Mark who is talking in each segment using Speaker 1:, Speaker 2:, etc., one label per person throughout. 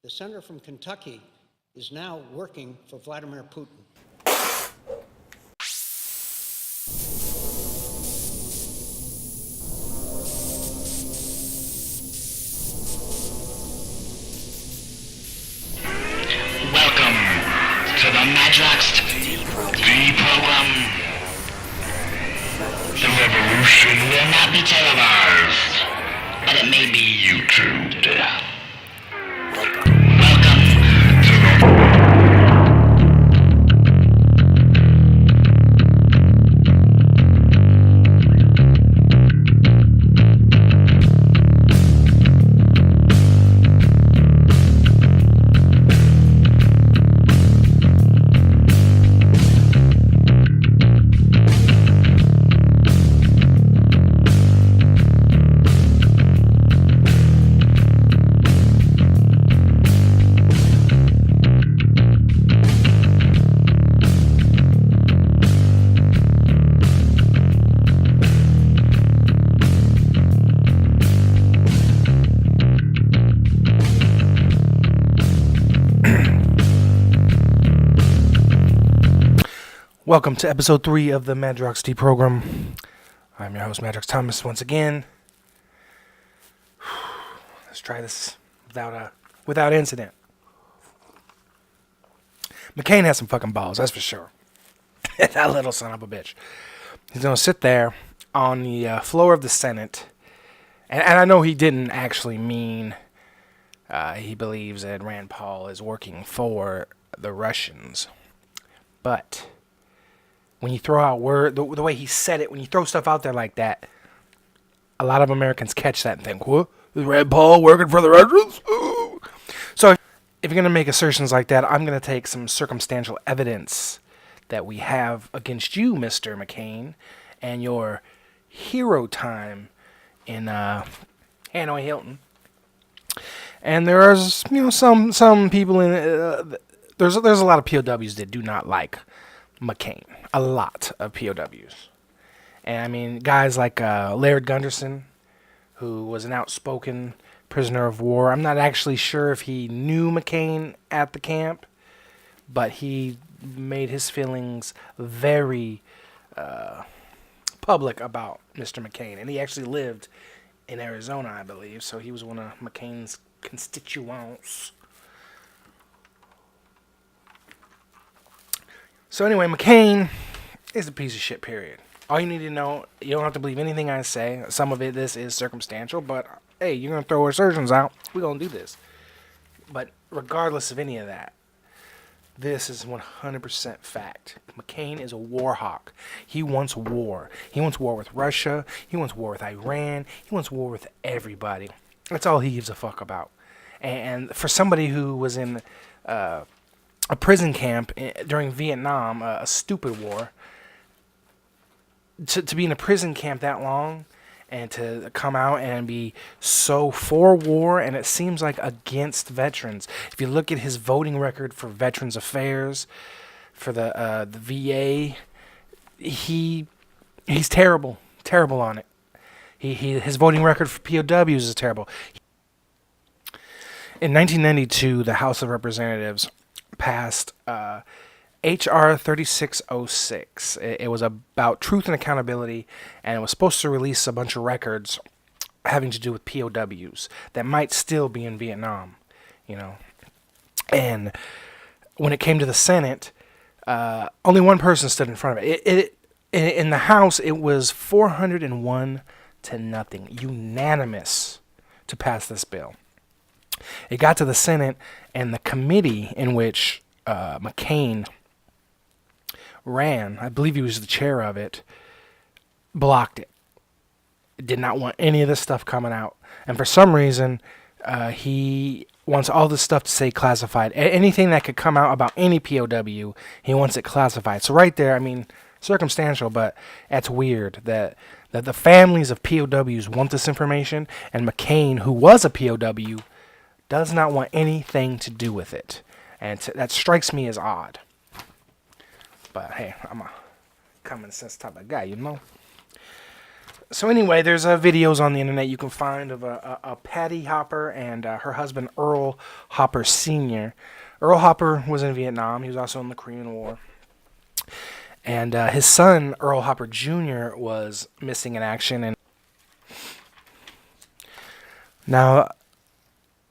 Speaker 1: The senator from Kentucky is now working for Vladimir Putin.
Speaker 2: Welcome to the Madrox D program. The revolution will not be televised, but it may be YouTubed. Welcome to the...
Speaker 3: Welcome to episode 3 of the Madrox D program. I'm your host, Madrox Thomas, once again. Let's try this without incident. McCain has some fucking balls, that's for sure. That little son of a bitch. He's gonna sit there on the floor of the Senate, and I know he didn't actually mean he believes that Rand Paul is working for the Russians, but when you throw out the way he said it, when you throw stuff out there like that, a lot of Americans catch that and think, what? Is Rand Paul working for the Russians? Ooh. So if you're going to make assertions like that, I'm going to take some circumstantial evidence that we have against you, Mr. McCain, and your hero time in Hanoi Hilton. And there's some people in there's a lot of POWs that do not like McCain. A lot of POWs. And I mean, guys like Laird Gunderson, who was an outspoken prisoner of war. I'm not actually sure if he knew McCain at the camp, but he made his feelings very public about Mr. McCain. And he actually lived in Arizona, I believe, so he was one of McCain's constituents. So anyway, McCain is a piece of shit, period. All you need to know, you don't have to believe anything I say. Some of this is circumstantial, but hey, you're going to throw assertions out. We're going to do this. But regardless of any of that, this is 100% fact. McCain is a war hawk. He wants war. He wants war with Russia. He wants war with Iran. He wants war with everybody. That's all he gives a fuck about. And for somebody who was in a prison camp during Vietnam, a stupid war, to be in a prison camp that long and to come out and be so for war, and it seems like against veterans. If you look at his voting record for Veterans Affairs, for the VA, he's terrible on it. His voting record for POWs is terrible. In 1992, the House of Representatives passed H.R. 3606. It was about truth and accountability, and it was supposed to release a bunch of records having to do with POWs that might still be in Vietnam, And when it came to the Senate, only one person stood in front of it. In the House, it was 401 to nothing, unanimous to pass this bill. It got to the Senate, and the committee in which McCain ran, I believe he was the chair of it, blocked it. Did not want any of this stuff coming out. And for some reason, he wants all this stuff to say classified. Anything that could come out about any POW, he wants it classified. So right there, I mean, circumstantial, but that's weird that the families of POWs want this information, and McCain, who was a POW, does not want anything to do with it. And that strikes me as odd. But hey, I'm a common sense type of guy, So anyway, there's videos on the internet you can find of a Patty Hopper and her husband Earl Hopper Sr. Earl Hopper was in Vietnam. He was also in the Korean War. And his son, Earl Hopper Jr., was missing in action. And now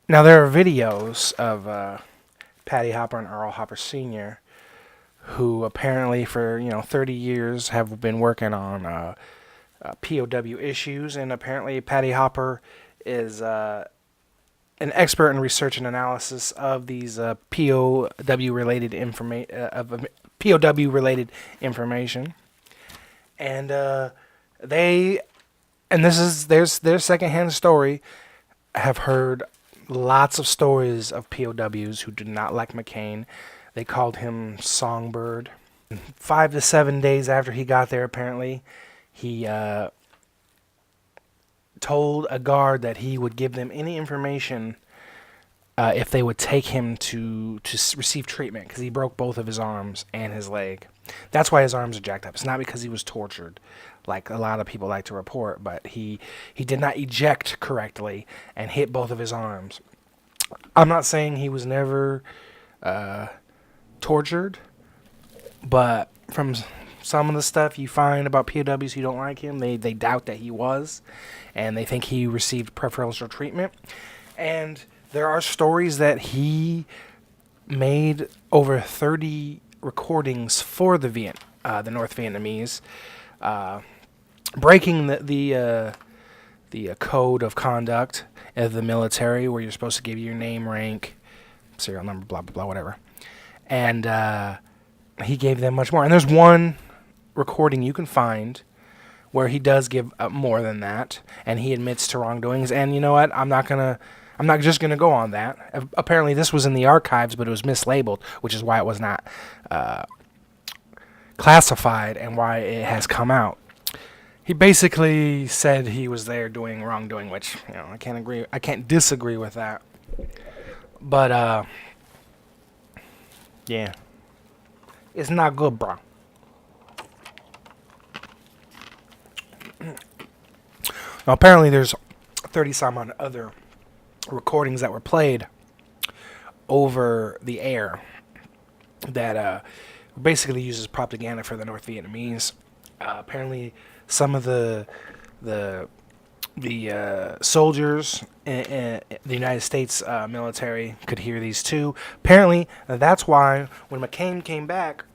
Speaker 3: there are videos of Patty Hopper and Earl Hopper Sr., who apparently for 30 years have been working on POW issues, and apparently Patty Hopper is an expert in research and analysis of these POW related information, and this is their secondhand story, have heard lots of stories of POWs who did not like McCain. They called him Songbird. 5 to 7 days after he got there, apparently, he told a guard that he would give them any information if they would take him to receive treatment, because he broke both of his arms and his leg. That's why his arms are jacked up. It's not because he was tortured, like a lot of people like to report, but he did not eject correctly and hit both of his arms. I'm not saying he was never tortured, but from some of the stuff you find about POWs who don't like him, they doubt that he was, and they think he received preferential treatment. And there are stories that he made over 30 recordings for the North Vietnamese, breaking the code of conduct of the military, where you're supposed to give your name, rank, serial number, blah blah blah, whatever. And he gave them much more. And there's one recording you can find where he does give more than that, and he admits to wrongdoings. And you know what? I'm not just gonna go on that. Apparently, this was in the archives, but it was mislabeled, which is why it was not classified and why it has come out. He basically said he was there doing wrongdoing, which I can't disagree with that. But yeah, it's not good, bro. Now, apparently, there's 30 some odd other recordings that were played over the air that basically uses propaganda for the North Vietnamese. Apparently, some of the soldiers in the United States military could hear these too. Apparently, that's why when McCain came back,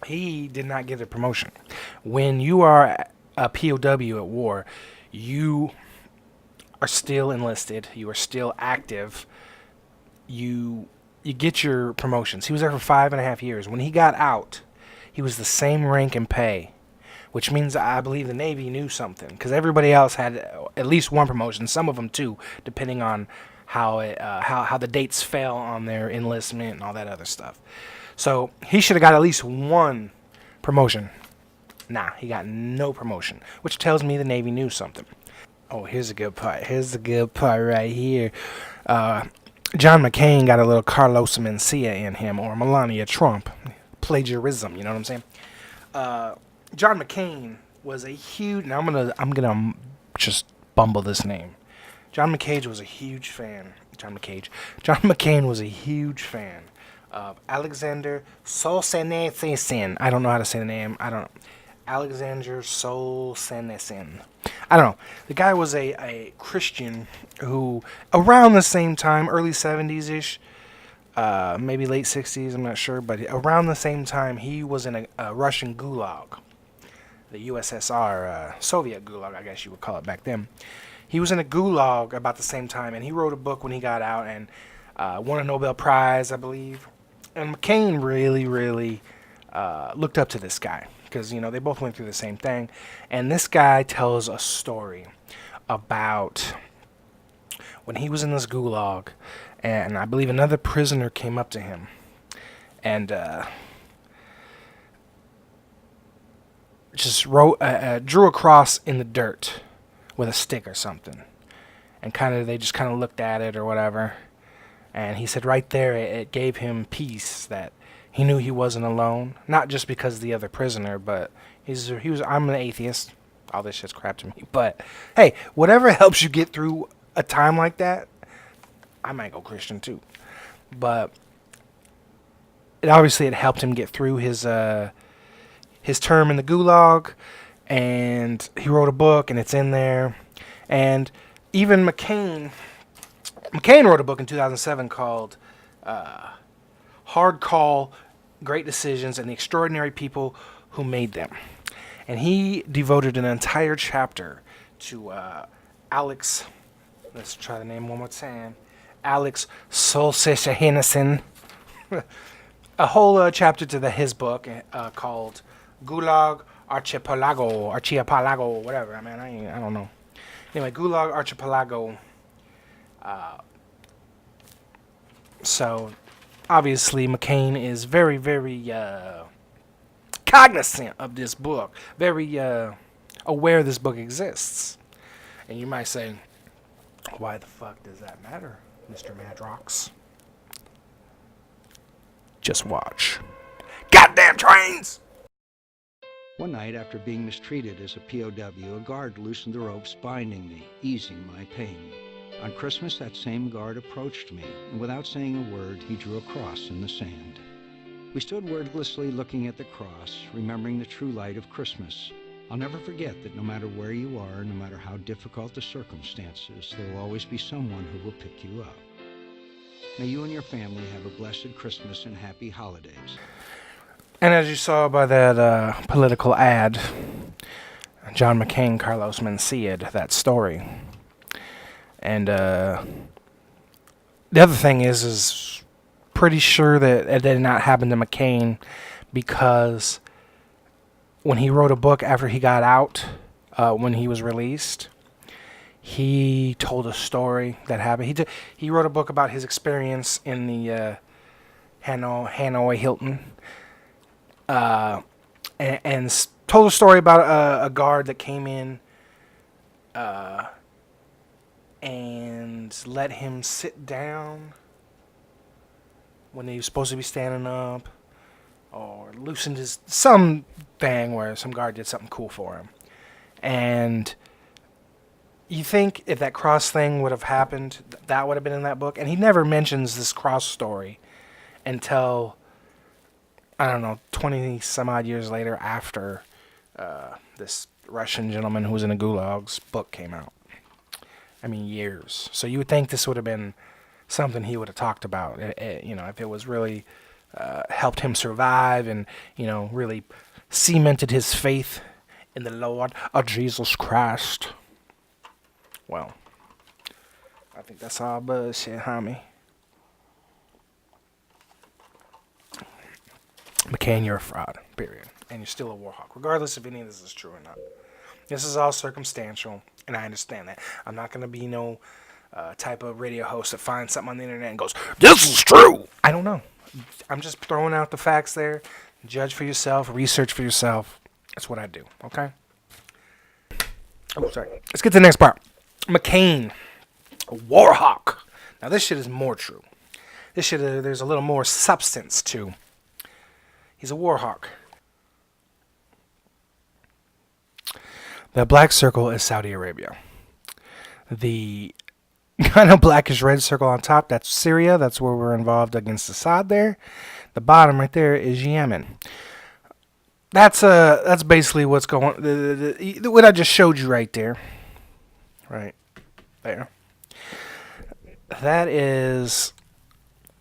Speaker 3: he did not get a promotion. When you are a POW at war, you are still enlisted. You are still active. You get your promotions. He was there for 5.5 years. When he got out, he was the same rank and pay, which means I believe the Navy knew something, because everybody else had at least one promotion, some of them two, depending on how the dates fell on their enlistment and all that other stuff. So he should have got at least one promotion. Nah, he got no promotion, which tells me the Navy knew something. Oh, here's a good part. Here's the good part right here. John McCain got a little Carlos Mencia in him, or Melania Trump. Plagiarism, you know what I'm saying? John McCain was a huge... Now I'm gonna just bumble this name. John McCain was a huge fan. John McCain was a huge fan of Alexander Solzhenitsyn. I don't know how to say the name. Alexander Solzhenitsyn. I don't know. The guy was a Christian who, around the same time, early 70s-ish, maybe late 60s, I'm not sure, but around the same time, he was in a Russian gulag. The USSR, Soviet gulag, I guess you would call it back then. He was in a gulag about the same time, and he wrote a book when he got out and won a Nobel Prize, I believe. And McCain really, really looked up to this guy, because, they both went through the same thing. And this guy tells a story about when he was in this gulag, and I believe another prisoner came up to him and just drew a cross in the dirt with a stick or something. And they just looked at it or whatever. And he said right there it gave him peace, that he knew he wasn't alone. Not just because of the other prisoner, but he was, I'm an atheist. all this shit's crap to me. But hey, whatever helps you get through a time like that, I might go Christian too. But it helped him get through his term in the gulag, and he wrote a book, and it's in there. And even McCain wrote a book in 2007 called Hard Call, Great Decisions, and the Extraordinary People Who Made Them. And he devoted an entire chapter to Alex, let's try the name one more time, Alex Solzhenitsyn. A whole chapter to his book called Gulag Archipelago, whatever. I mean, I don't know. Anyway, Gulag Archipelago. So, obviously, McCain is very, very cognizant of this book, very aware this book exists. And you might say, why the fuck does that matter, Mr. Madrox? Just watch. Goddamn trains!
Speaker 1: One night, after being mistreated as a POW, a guard loosened the ropes binding me, easing my pain. On Christmas, that same guard approached me, and without saying a word, he drew a cross in the sand. We stood wordlessly looking at the cross, remembering the true light of Christmas. I'll never forget that no matter where you are, no matter how difficult the circumstances, there will always be someone who will pick you up. May you and your family have a blessed Christmas and happy holidays.
Speaker 3: And as you saw by that political ad, John McCain, Carlos Mencia, that story. And the other thing is pretty sure that it did not happen to McCain, because when he wrote a book after he got out, when he was released, he told a story that happened. He wrote a book about his experience in the Hanoi Hilton, and told a story about a guard that came in and let him sit down when he was supposed to be standing up, or loosened some thing where some guard did something cool for him. And you think if that cross thing would have happened, that would have been in that book. And he never mentions this cross story until, I don't know, 20 some odd years later, after this Russian gentleman who was in the gulag's book came out. I mean, years. So you would think this would have been something he would have talked about, if it was really helped him survive and, really cemented his faith in the Lord of Jesus Christ. Well, I think that's all bullshit, homie. McCain, you're a fraud, period. And you're still a war hawk, regardless if any of this is true or not. This is all circumstantial, and I understand that. I'm not going to be no type of radio host that finds something on the internet and goes, "This is true." I don't know. I'm just throwing out the facts there. Judge for yourself, research for yourself. That's what I do, okay? Oh, sorry. Let's get to the next part. McCain, a war hawk. Now, this shit is more true. This shit, there's a little more substance to. He's a war hawk. The black circle is Saudi Arabia. The kind of blackish red circle on top, that's Syria. That's where we're involved against Assad there. The bottom right there is Yemen. That's basically what's going. What I just showed you right there. Right there. That is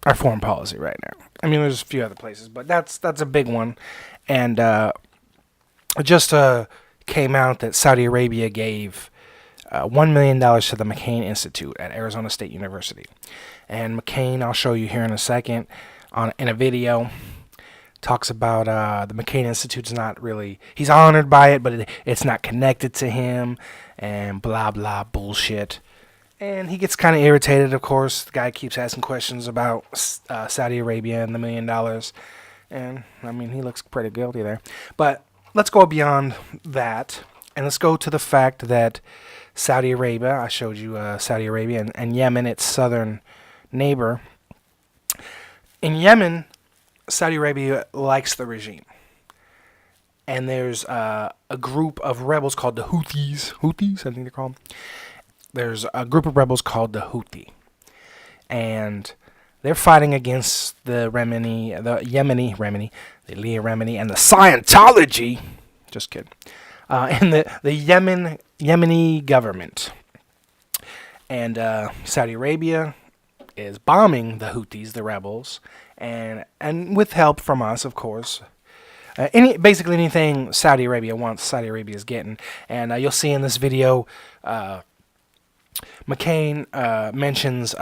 Speaker 3: our foreign policy right now. I mean, there's a few other places, but that's a big one. And just came out that Saudi Arabia gave $1 million to the McCain Institute at Arizona State University. And McCain, I'll show you here in a second, in a video, talks about the McCain Institute's not really, he's honored by it, but it's not connected to him, and blah, blah, bullshit. And he gets kind of irritated, of course. The guy keeps asking questions about Saudi Arabia and the $1 million. And, I mean, he looks pretty guilty there. But let's go beyond that, and let's go to the fact that Saudi Arabia, I showed you Saudi Arabia and Yemen, its southern neighbor. In Yemen, Saudi Arabia likes the regime. and there's a group of rebels called the Houthis. Houthis, I think they're called. There's a group of rebels called the Houthi, and they're fighting against the Yemeni, the Leah Remini, and the Scientology. Just kidding. And the Yemeni government. And Saudi Arabia is bombing the Houthis, the rebels, and with help from us, of course. Basically anything Saudi Arabia wants, Saudi Arabia is getting. And you'll see in this video, McCain mentions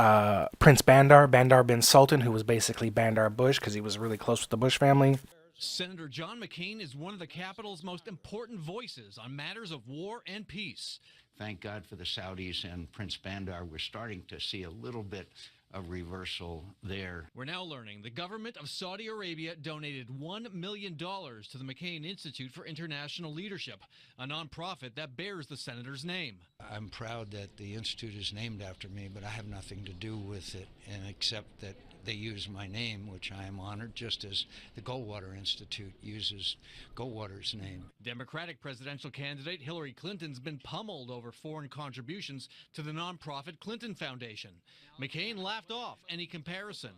Speaker 3: Prince Bandar bin Sultan, who was basically Bandar Bush because he was really close with the Bush family.
Speaker 4: Senator John McCain is one of the capital's most important voices on matters of war and peace.
Speaker 1: Thank God for the Saudis and Prince Bandar. We're starting to see a little bit of reversal there.
Speaker 4: We're now learning the government of Saudi Arabia donated $1 million to the McCain Institute for International Leadership, a nonprofit that bears the senator's name.
Speaker 1: I'm proud that the institute is named after me, but I have nothing to do with it, and except that they use my name, which I am honored, just as the Goldwater Institute uses Goldwater's name.
Speaker 4: Democratic presidential candidate Hillary Clinton's been pummeled over foreign contributions to the nonprofit Clinton Foundation. McCain laughed off any comparison.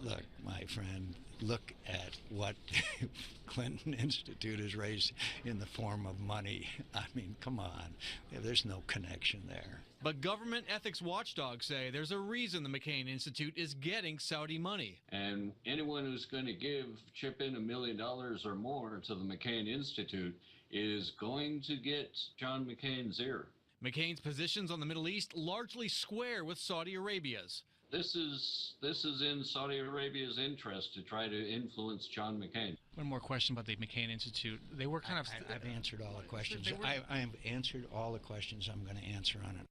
Speaker 1: Look, my friend, look at what Clinton Institute has raised in the form of money. I mean, come on. There's no connection there.
Speaker 4: But government ethics watchdogs say there's a reason the McCain Institute is getting Saudi money.
Speaker 5: And anyone who's going to chip in $1 million or more to the McCain Institute is going to get John McCain's ear.
Speaker 4: McCain's positions on the Middle East largely square with Saudi Arabia's.
Speaker 5: This is in Saudi Arabia's interest to try to influence John McCain.
Speaker 6: One more question about the McCain Institute. They were kind of...
Speaker 1: I've answered all the questions. I have answered all the questions I'm going to answer on it.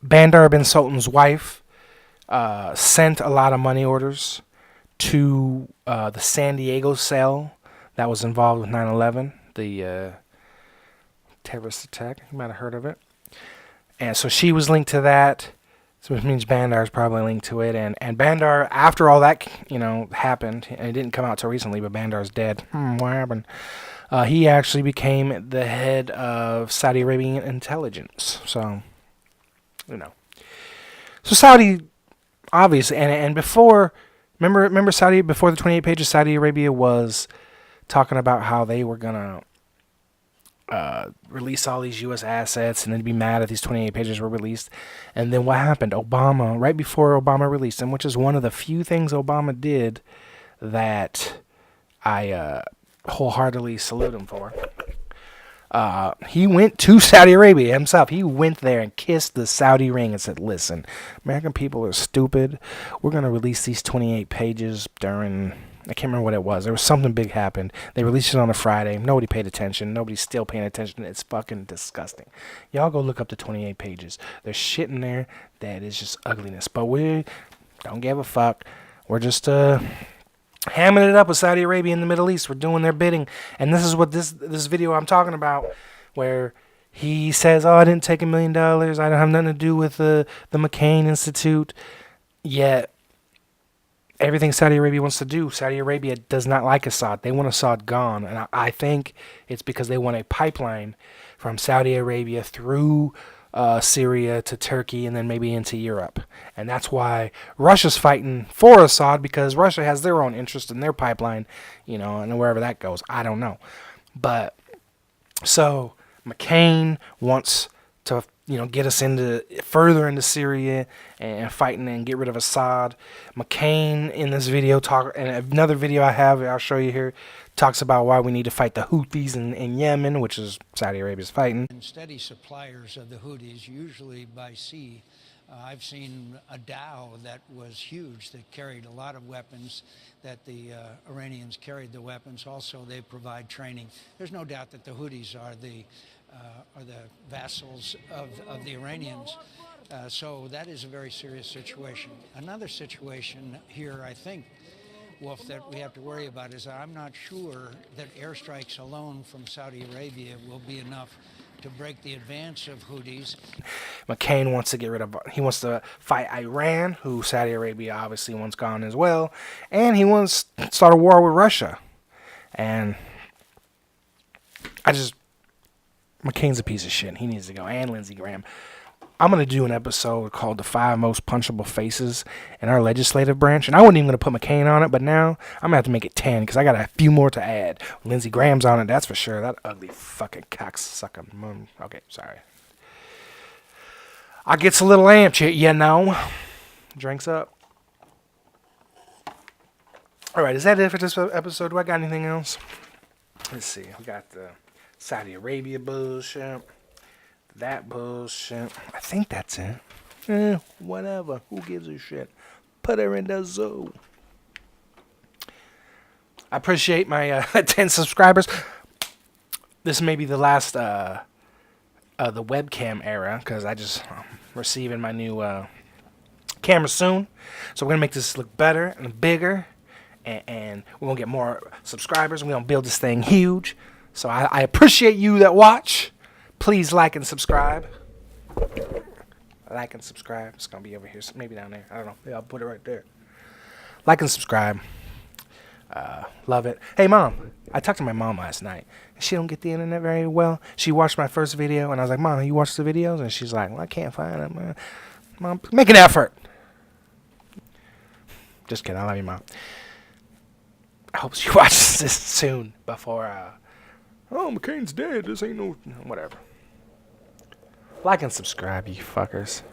Speaker 3: Bandar bin Sultan's wife sent a lot of money orders to the San Diego cell that was involved with 9/11, the terrorist attack. You might have heard of it. And so she was linked to that. So which means Bandar is probably linked to it. And Bandar, after all that, happened, and it didn't come out till recently, but Bandar's dead. What happened? He actually became the head of Saudi Arabian intelligence. So, So Saudi, obviously, and before, remember Saudi, before the 28 pages, Saudi Arabia was talking about how they were going to release all these U.S. assets, and then be mad if these 28 pages were released. And then what happened? Obama, right before Obama released them, which is one of the few things Obama did that I wholeheartedly salute him for. He went to Saudi Arabia himself. He went there and kissed the Saudi ring and said, listen, American people are stupid. We're going to release these 28 pages during... I can't remember what it was. There was something big happened. They released it on a Friday. Nobody paid attention. Nobody's still paying attention. It's fucking disgusting. Y'all go look up the 28 pages. There's shit in there that is just ugliness. But we don't give a fuck. We're just hamming it up with Saudi Arabia in the Middle East. We're doing their bidding. And this is what this video I'm talking about, where he says, I didn't take $1 million. I don't have nothing to do with the McCain Institute. Yet everything Saudi Arabia wants to do, Saudi Arabia does not like Assad. They want Assad gone. And I think it's because they want a pipeline from Saudi Arabia through Syria to Turkey and then maybe into Europe. And that's why Russia's fighting for Assad, because Russia has their own interest in their pipeline, and wherever that goes. I don't know. But so McCain wants to get us further into Syria and fighting and get rid of Assad. McCain in this video and another video I'll show you here, talks about why we need to fight the Houthis in Yemen, which is Saudi Arabia's fighting.
Speaker 7: And steady suppliers of the Houthis, usually by sea. I've seen a dhow that was huge, that carried a lot of weapons, that the Iranians carried the weapons. Also, they provide training. There's no doubt that the Houthis are the vassals of the Iranians. So that is a very serious situation. Another situation here, I think, Wolf, that we have to worry about is I'm not sure that airstrikes alone from Saudi Arabia will be enough to break the advance of Houthis.
Speaker 3: McCain wants to fight Iran, who Saudi Arabia obviously wants gone as well, and he wants to start a war with Russia. And McCain's a piece of shit. He needs to go. And Lindsey Graham. I'm going to do an episode called The 5 Most Punchable Faces in our legislative branch. And I wasn't even going to put McCain on it, but now I'm going to have to make it 10 because I got a few more to add. Lindsey Graham's on it, that's for sure. That ugly fucking cocksucker. Okay, sorry. I gets a little amped, you know. Drinks up. All right, is that it for this episode? Do I got anything else? Let's see. We got the Saudi Arabia bullshit. That bullshit. I think that's it. Whatever. Who gives a shit? Put her in the zoo. I appreciate my 10 subscribers. This may be the last the webcam era because I just receiving my new camera soon. So we're gonna make this look better and bigger, and we're gonna get more subscribers. We're gonna build this thing huge. So I appreciate you that watch. Please like and subscribe. Like and subscribe. It's going to be over here. Maybe down there. I don't know. Yeah, I'll put it right there. Like and subscribe. Love it. Hey, Mom. I talked to my mom last night. She don't get the internet very well. She watched my first video, and I was like, Mom, you watch the videos? And she's like, well, I can't find them, man. Mom, make an effort. Just kidding. I love you, Mom. I hope she watches this soon before... oh, McCain's dead. This ain't no... Whatever. Like and subscribe, you fuckers.